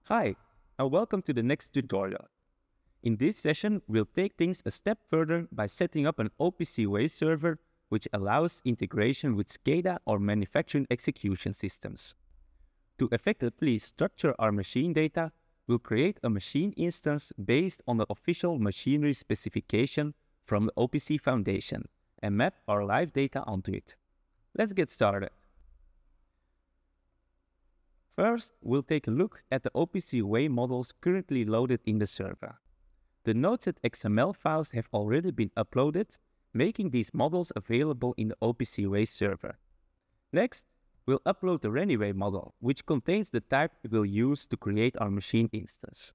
Hi, and welcome to the next tutorial. In this session, we'll take things a step further by setting up an OPC UA server which allows integration with SCADA or manufacturing execution systems. To effectively structure our machine data, we'll create a machine instance based on the official machinery specification from the OPC Foundation and map our live data onto it. Let's get started. First, we'll take a look at the OPC UA models currently loaded in the server. The nodes.xml files have already been uploaded, making these models available in the OPC UA server. Next, we'll upload the Reniway model, which contains the type we will use to create our machine instance.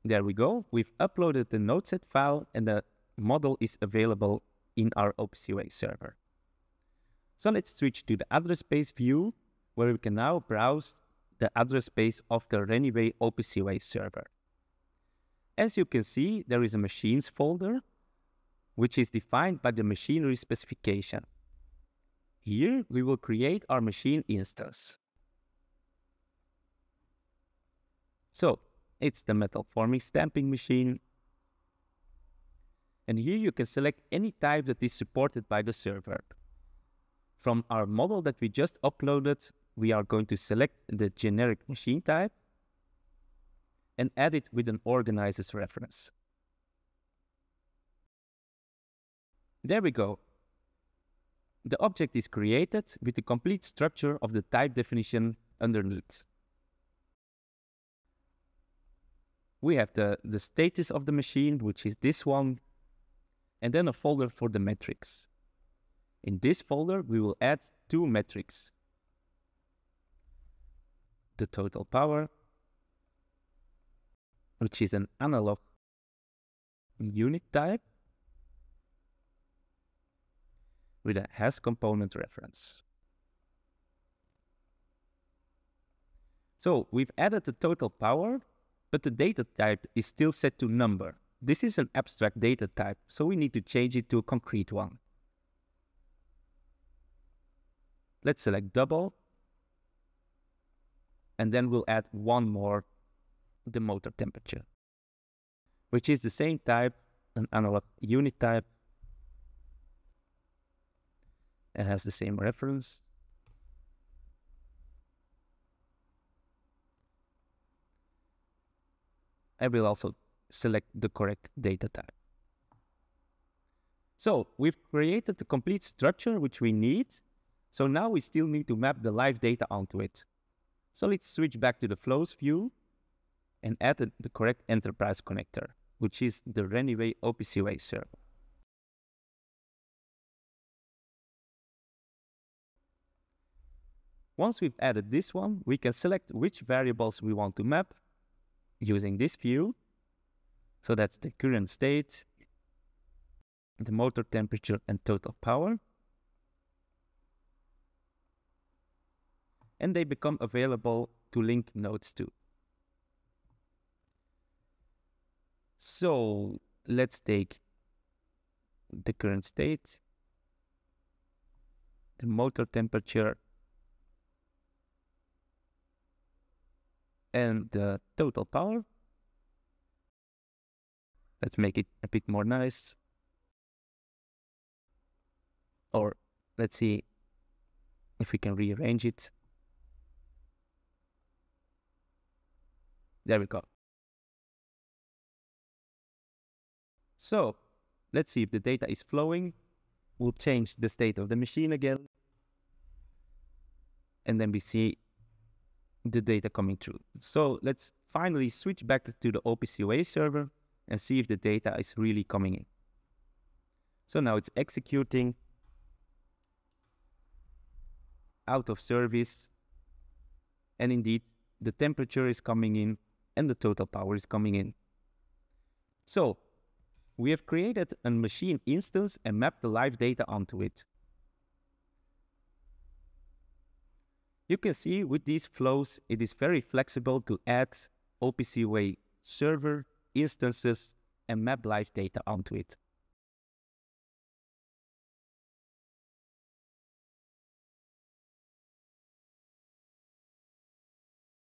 There we go, we've uploaded the nodeset file and the model is available in our OPC UA server. So let's switch to the address space view, where we can now browse the address space of the Reniway OPC UA server. As you can see, there is a machines folder, which is defined by the machinery specification. Here, we will create our machine instance. So, it's the metal forming stamping machine. And here you can select any type that is supported by the server. From our model that we just uploaded, we are going to select the generic machine type and add it with an organizer's reference. There we go. The object is created with the complete structure of the type definition underneath. We have the status of the machine, which is this one, and then a folder for the metrics. In this folder, we will add two metrics. The total power, which is an analog unit type with a has component reference. So we've added the total power, but the data type is still set to number. This is an abstract data type, so we need to change it to a concrete one. Let's select double, and then we'll add one more, the motor temperature, which is the same type, an analog unit type, and has the same reference. I will also select the correct data type. So we've created the complete structure which we need. So now we still need to map the live data onto it. So let's switch back to the flows view and add the correct enterprise connector, which is the Reniway OPC UA server. Once we've added this one, we can select which variables we want to map using this view. So that's the current state, the motor temperature, and total power. And they become available to link nodes to. So let's take the current state, the motor temperature, and the total power. Let's make it a bit more nice. Or let's see if we can rearrange it. There we go. So let's see if the data is flowing. We'll change the state of the machine again. And then we see the data coming through. So let's finally switch back to the OPC UA server and see if the data is really coming in. So now it's executing out of service. And indeed, the temperature is coming in and the total power is coming in. So we have created a machine instance and mapped the live data onto it. You can see with these flows, it is very flexible to add OPC UA server instances and map live data onto it.